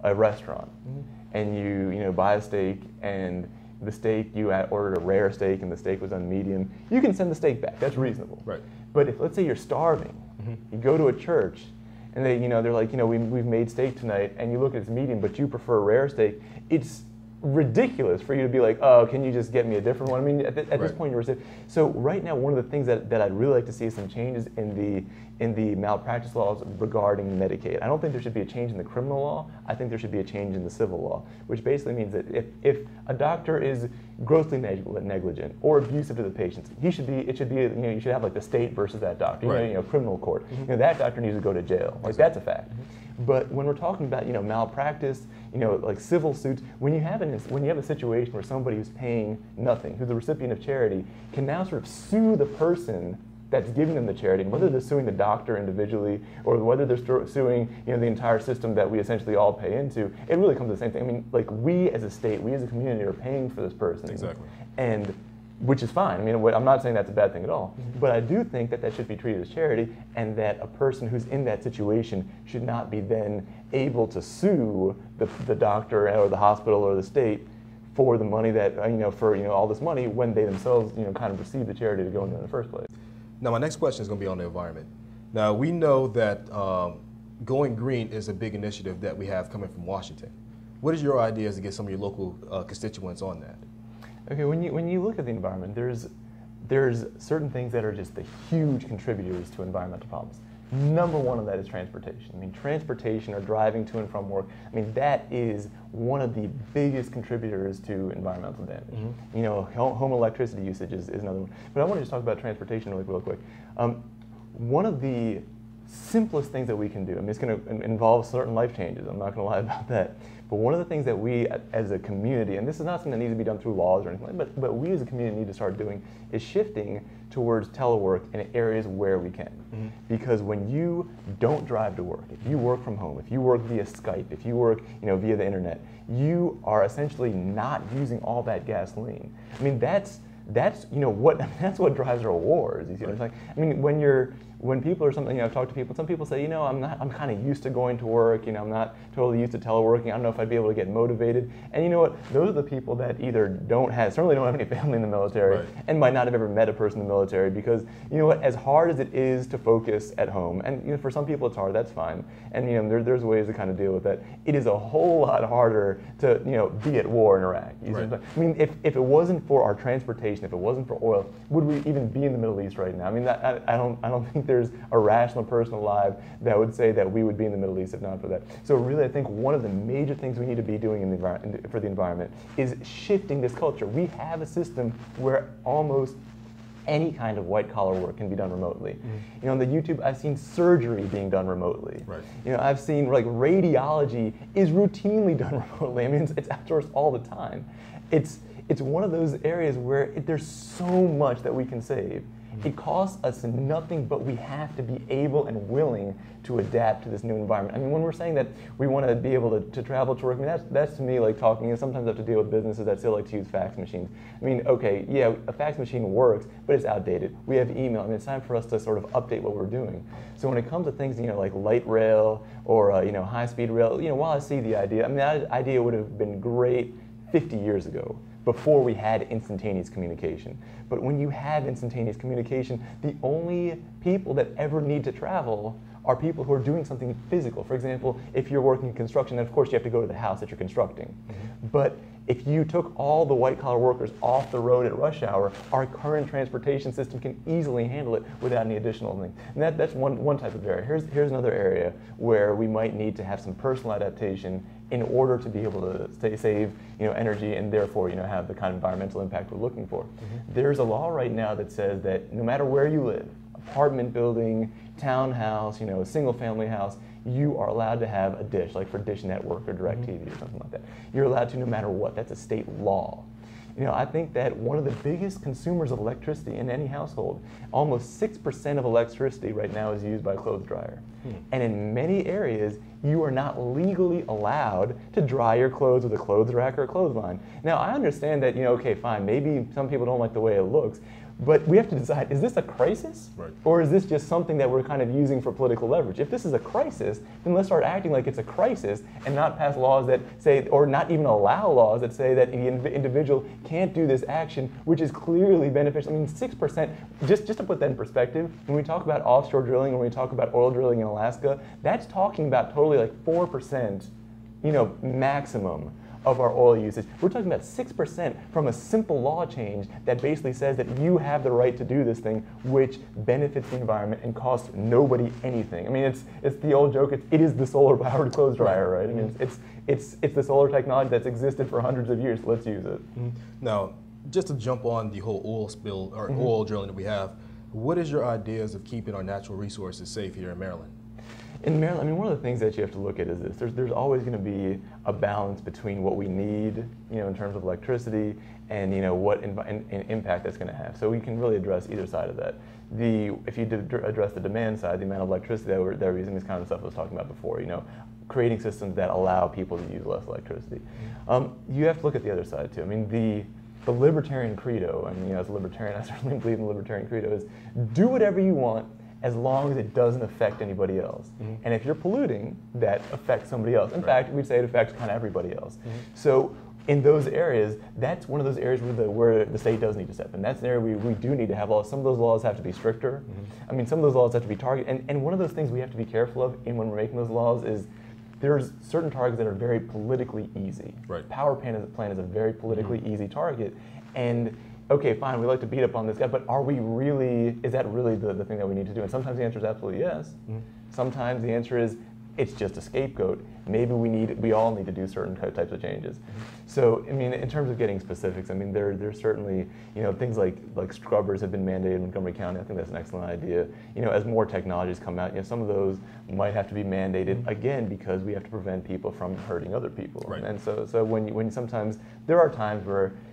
a restaurant and you buy a steak, and the steak, you ordered a rare steak and the steak was on medium, you can send the steak back. That's reasonable. Right. But if, let's say you're starving, you go to a church and they're like, we've made steak tonight, and you look at it's medium, but you prefer a rare steak, it's ridiculous for you to be like, oh, can you just get me a different one? I mean, at this point, you're safe. So right now, one of the things that I'd really like to see is some changes in the malpractice laws regarding Medicaid. I don't think there should be a change in the criminal law. I think there should be a change in the civil law, which basically means that if a doctor is grossly negligent or abusive to the patients, you should have like the state versus that doctor, criminal court. That doctor needs to go to jail. Like, that's a fact. But when we're talking about malpractice, like civil suits, when you have a situation where somebody who's paying nothing, who's the recipient of charity, can now sort of sue the person that's giving them the charity, and whether they're suing the doctor individually or whether they're suing the entire system that we essentially all pay into, it really comes to the same thing. I mean, like, we as a state, we as a community are paying for this person. Exactly. And which is fine. I mean, I'm not saying that's a bad thing at all, but I do think that should be treated as charity, and that a person who's in that situation should not be then able to sue the doctor or the hospital or the state for the money that, for all this money, when they themselves, kind of receive the charity to go in the first place. Now, my next question is going to be on the environment. Now, we know that going green is a big initiative that we have coming from Washington. What is your ideas to get some of your local constituents on that? Okay, when you look at the environment, there's certain things that are just the huge contributors to environmental problems. Number one of that is transportation. I mean, transportation or driving to and from work, I mean, that is one of the biggest contributors to environmental damage. Home electricity usage is another one. But I want to just talk about transportation real quick. One of the simplest things that we can do, I mean, it's going to involve certain life changes, I'm not going to lie about that, but one of the things that we as a community, and this is not something that needs to be done through laws or anything like that, but we as a community need to start doing, is shifting towards telework in areas where we can. Because when you don't drive to work, if you work from home, if you work via Skype, if you work via the internet, you are essentially not using all that gasoline. I mean, that's what drives our wars. You see what I'm saying? I mean, when people are something, I've talked to people, some people say, I'm kind of used to going to work, I'm not totally used to teleworking, I don't know if I'd be able to get motivated. And you know what, those are the people that either certainly don't have any family in the military, and might not have ever met a person in the military, because you know what, as hard as it is to focus at home, and for some people it's hard, that's fine, and there's ways to kind of deal with that, it is a whole lot harder to be at war in Iraq. I mean, if it wasn't for our transportation, if it wasn't for oil, would we even be in the Middle East right now? I mean, I don't think there's a rational person alive that would say that we would be in the Middle East if not for that. So really, I think one of the major things we need to be doing for the environment is shifting this culture. We have a system where almost any kind of white-collar work can be done remotely. On the YouTube, I've seen surgery being done remotely. I've seen radiology is routinely done remotely. I mean, it's outsourced all the time. It's one of those areas where there's so much that we can save. It costs us nothing, but we have to be able and willing to adapt to this new environment. I mean, when we're saying that we want to be able to travel to work, I mean, that's to me like talking, sometimes I have to deal with businesses that still like to use fax machines. I mean, okay, yeah, a fax machine works, but it's outdated. We have email. I mean, it's time for us to sort of update what we're doing. So when it comes to things, like light rail or, high-speed rail, while I see the idea, I mean, that idea would have been great 50 years ago, before we had instantaneous communication. But when you have instantaneous communication, the only people that ever need to travel are people who are doing something physical. For example, if you're working in construction, then of course you have to go to the house that you're constructing. But if you took all the white-collar workers off the road at rush hour, our current transportation system can easily handle it without any additional thing. And that's one type of area. Here's another area where we might need to have some personal adaptation in order to be able to save energy and therefore have the kind of environmental impact we're looking for. There's a law right now that says that no matter where you live, apartment building, townhouse, single family house, you are allowed to have a dish, like for Dish Network or DirecTV or something like that. You're allowed to no matter what. That's a state law. I think that one of the biggest consumers of electricity in any household, almost 6% of electricity right now is used by a clothes dryer. And in many areas, you are not legally allowed to dry your clothes with a clothes rack or a clothesline. Now, I understand that, okay, fine, maybe some people don't like the way it looks, But we have to decide, is this a crisis? Right. Or is this just something that we're kind of using for political leverage? If this is a crisis, then let's start acting like it's a crisis and not pass laws that say, or not even allow laws that say that the individual can't do this action, which is clearly beneficial. I mean, 6%, just to put that in perspective, when we talk about offshore drilling, when we talk about oil drilling in Alaska, that's talking about totally like 4%, maximum of our oil usage. We're talking about 6% from a simple law change that basically says that you have the right to do this thing, which benefits the environment and costs nobody anything. I mean, it's the old joke. It is the solar-powered clothes dryer, right? I mean, it's the solar technology that's existed for hundreds of years. Let's use it. Now, just to jump on the whole oil spill or oil drilling that we have, what is your ideas of keeping our natural resources safe here in Maryland? In Maryland, I mean, one of the things that you have to look at is this. There's always going to be a balance between what we need, in terms of electricity, and what impact that's going to have. So we can really address either side of that. If you address the demand side, the amount of electricity that we're using, this kind of stuff I was talking about before. Creating systems that allow people to use less electricity. You have to look at the other side too. I mean, the libertarian credo. I mean, as a libertarian, I certainly believe in the libertarian credo is do whatever you want, as long as it doesn't affect anybody else. And if you're polluting, that affects somebody else. In fact, we'd say it affects kind of everybody else. So in those areas, that's one of those areas where the state does need to step in. That's an area we do need to have laws. Some of those laws have to be stricter. I mean, some of those laws have to be targeted. And one of those things we have to be careful of when we're making those laws is there's certain targets that are very politically easy. Right. Power plant is a very politically easy target. And okay, fine, we like to beat up on this guy, but is that really the thing that we need to do? And sometimes the answer is absolutely yes. Sometimes the answer is it's just a scapegoat. Maybe we all need to do certain types of changes. So, I mean, in terms of getting specifics, I mean, there's certainly, things like scrubbers have been mandated in Montgomery County. I think that's an excellent idea. As more technologies come out, some of those might have to be mandated, again, because we have to prevent people from hurting other people. Right. And so when sometimes, there are times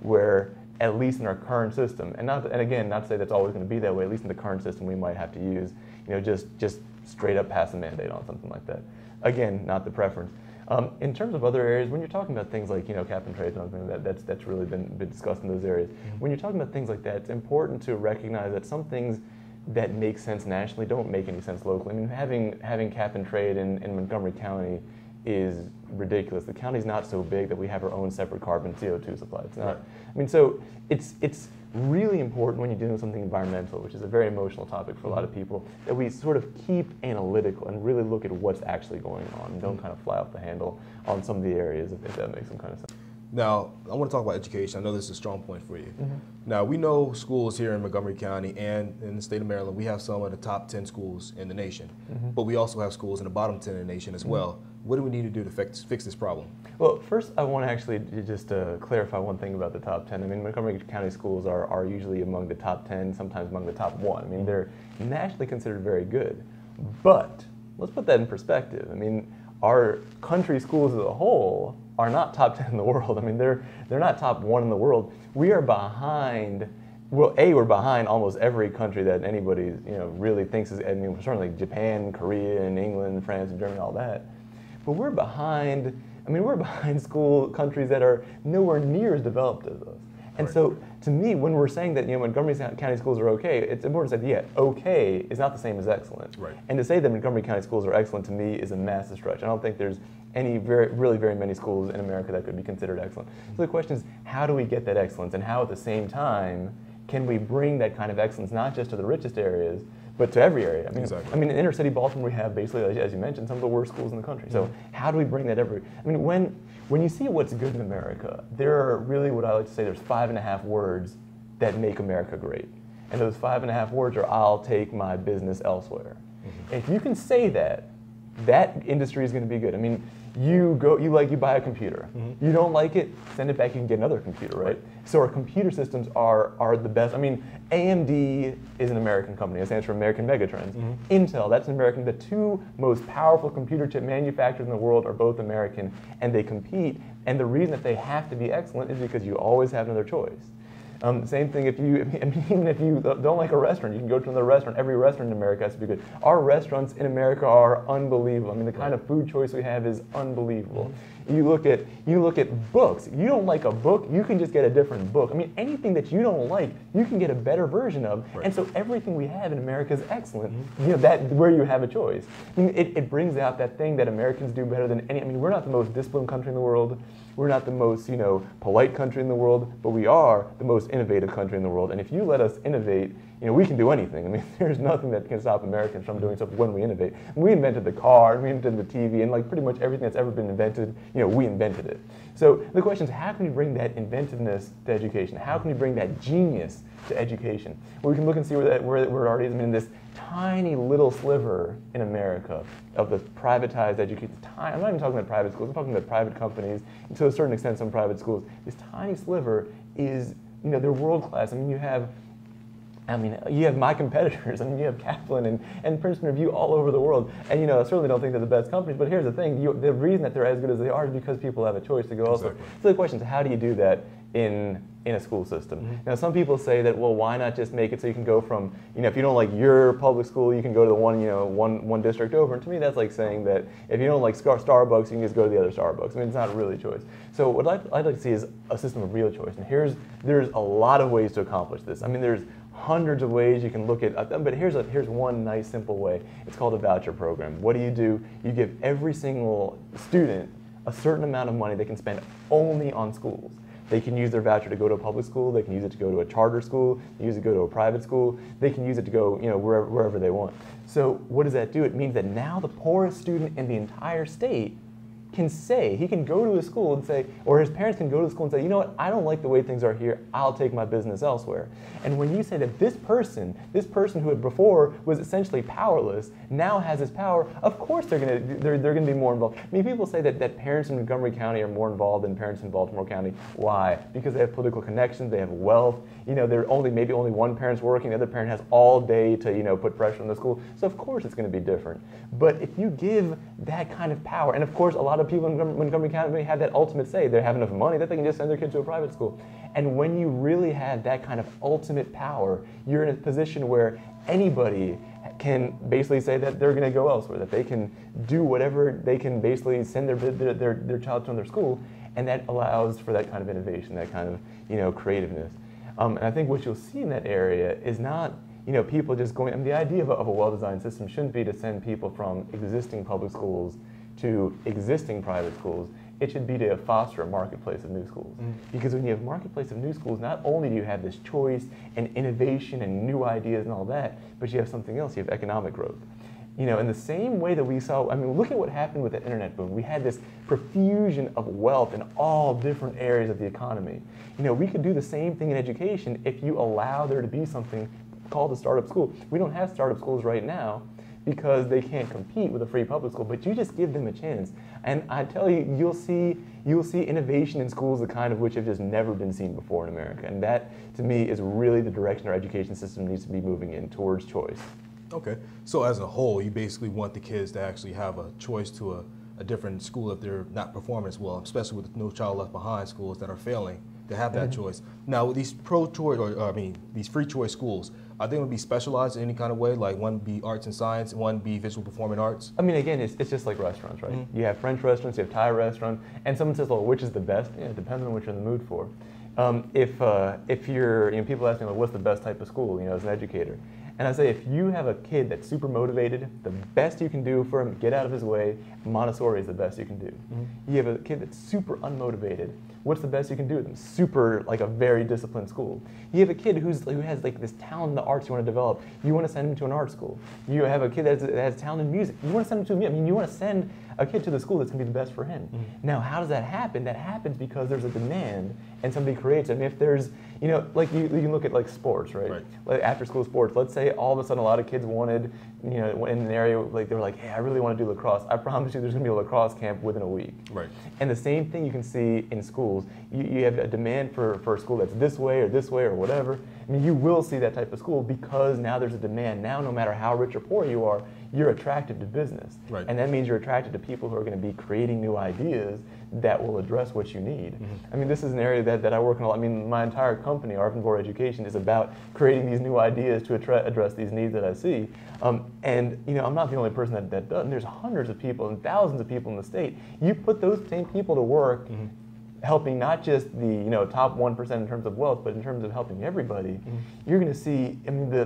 where at least in our current system, and again, not to say that's always going to be that way, at least in the current system we might have to use, just straight up pass a mandate on something like that. Again, not the preference. In terms of other areas, when you're talking about things like cap and trade, something that's really been discussed in those areas, when you're talking about things like that, it's important to recognize that some things that make sense nationally don't make any sense locally. I mean, having cap and trade in Montgomery County is ridiculous. The county's not so big that we have our own separate carbon CO2 supply. It's not. Right. I mean, so it's really important when you're dealing with something environmental, which is a very emotional topic for a lot of people, that we sort of keep analytical and really look at what's actually going on and don't kind of fly off the handle on some of the areas, if that makes some kind of sense. Now, I want to talk about education. I know this is a strong point for you. Now, we know schools here in Montgomery County and in the state of Maryland, we have some of the top 10 schools in the nation, but we also have schools in the bottom 10 in the nation as well. What do we need to do to fix this problem? Well, first I want to actually just clarify one thing about the top 10. I mean, Montgomery County schools are usually among the top 10, sometimes among the top 1. I mean, they're nationally considered very good. But let's put that in perspective. I mean, our country schools as a whole are not top 10 in the world. I mean, they're not top 1 in the world. We are behind. Well, we're behind almost every country that anybody really thinks is. I mean, certainly Japan, Korea, and England, France, and Germany, all that. But we're behind. I mean, we're behind countries that are nowhere near as developed as us. And so, to me, when we're saying that Montgomery County schools are okay, it's important to say, okay is not the same as excellent. Right. And to say that Montgomery County schools are excellent to me is a massive stretch. I don't think there's really very many schools in America that could be considered excellent. So the question is, how do we get that excellence, and how at the same time can we bring that kind of excellence not just to the richest areas, but to every area? I mean, in inner city Baltimore, we have basically, as you mentioned, some of the worst schools in the country. So how do we bring that I mean, when you see what's good in America, there are really what I like to say, there's 5.5 words that make America great. And those 5.5 words are, I'll take my business elsewhere. If you can say that, that industry is going to be good. I mean, you buy a computer. You don't like it, send it back, you can get another computer, right? So our computer systems are the best. I mean, AMD is an American company. It stands for American Megatrends. Intel, that's an American. The 2 most powerful computer chip manufacturers in the world are both American, and they compete. And the reason that they have to be excellent is because you always have another choice. Same thing if you, I mean, even if you don't like a restaurant, you can go to another restaurant. Every restaurant in America has to be good. Our restaurants in America are unbelievable. I mean, the kind of food choice we have is unbelievable. You look at books. If you don't like a book, you can just get a different book. I mean, anything that you don't like, you can get a better version of. And so everything we have in America is excellent. You know, that where you have a choice. I mean, it brings out that thing that Americans do better than any. I mean, we're not the most disciplined country in the world. We're not the most, polite country in the world, but we are the most innovative country in the world. And if you let us innovate, we can do anything. I mean, there's nothing that can stop Americans from doing stuff when we innovate. We invented the car, we invented the TV, and like pretty much everything that's ever been invented, we invented it. So the question is, how can we bring that inventiveness to education? How can we bring that genius to education? Well, we can look and see where it already is. I mean, this tiny little sliver in America of the privatized education. I'm not even talking about private schools. I'm talking about private companies, and to a certain extent, some private schools. This tiny sliver is, they're world class. I mean, you have my competitors. I mean, you have Kaplan and Princeton Review all over the world. And, I certainly don't think they're the best companies. But here's the thing. The reason that they're as good as they are is because people have a choice to go elsewhere. So the question is, how do you do that in a school system? Now, some people say that, well, why not just make it so you can go from, if you don't like your public school, you can go to the one district over. And to me, that's like saying that if you don't like Starbucks, you can just go to the other Starbucks. I mean, it's not really a choice. So what I'd like to see is a system of real choice. And there's a lot of ways to accomplish this. I mean, there's hundreds of ways you can look at, but here's one nice simple way. It's called a voucher program. What do? You give every single student a certain amount of money they can spend only on schools. They can use their voucher to go to a public school. They can use it to go to a charter school. They can use it to go to a private school. They can use it to go, wherever they want. So what does that do? It means that now the poorest student in the entire state can say, he can go to a school and say, or his parents can go to the school and say, you know what, I don't like the way things are here, I'll take my business elsewhere. And when you say that this person who had before was essentially powerless, now has this power, of course they're gonna be more involved. I mean, people say that parents in Montgomery County are more involved than parents in Baltimore County. Why? Because they have political connections, they have wealth, maybe only one parent's working, the other parent has all day to, put pressure on the school. So of course it's gonna be different. But if you give that kind of power, and of course a lot of people in Montgomery County have that ultimate say. They have enough money that they can just send their kids to a private school. And when you really have that kind of ultimate power, you're in a position where anybody can basically say that they're going to go elsewhere, that they can do whatever, they can basically send their child to another school, and that allows for that kind of innovation, that kind of creativeness. And I think what you'll see in that area is not people just going. I mean, the idea of a well-designed system shouldn't be to send people from existing public schools to existing private schools. It should be to foster a marketplace of new schools. Because when you have a marketplace of new schools, not only do you have this choice and innovation and new ideas and all that, but you have something else. You have economic growth. In the same way that we saw, I mean, look at what happened with the internet boom. We had this profusion of wealth in all different areas of the economy. We could do the same thing in education if you allow there to be something called a startup school. We don't have startup schools right now because they can't compete with a free public school, but you just give them a chance. And I tell you, you'll see innovation in schools the kind of which have just never been seen before in America. And that, to me, is really the direction our education system needs to be moving in, towards choice. Okay, so as a whole, you basically want the kids to actually have a choice to a different school if they're not performing as well, especially with No Child Left Behind schools that are failing, to have that choice. Now, with these these free choice schools, are they going to be specialized in any kind of way, like one be arts and science, one be visual performing arts? I mean, again, it's just like restaurants, right? You have French restaurants, you have Thai restaurants, and someone says, well, which is the best? Yeah, it depends on what you're in the mood for. If you're, people ask me, like, what's the best type of school, as an educator? And I say, if you have a kid that's super motivated, the best you can do for him, get out of his way, Montessori is the best you can do. You have a kid that's super unmotivated, what's the best you can do with them? Super, like a very disciplined school. You have a kid who has like this talent in the arts you want to develop, you want to send him to an art school. You have a kid that has talent in music, you want to send him to you want to send a kid to the school that's going to be the best for him. Now, how does that happen? That happens because there's a demand and somebody creates it. I mean, if there's, like you can look at like sports, right? Like after school sports, let's say all of a sudden a lot of kids wanted, in an area, like they were like, hey, I really want to do lacrosse. I promise you there's going to be a lacrosse camp within a week. And the same thing you can see in schools. You have a demand for a school that's this way or whatever. I mean, you will see that type of school because now there's a demand. Now, no matter how rich or poor you are, you're attractive to business. Right. And that means you're attracted to people who are going to be creating new ideas that will address what you need. I mean, this is an area that I work in a lot. I mean, my entire company, Arvin Vohra Education, is about creating these new ideas to address these needs that I see. And you know, I'm not the only person that does. And there's hundreds of people and thousands of people in the state. You put those same people to work, helping not just the top 1% in terms of wealth, but in terms of helping everybody. You're going to see. I mean, the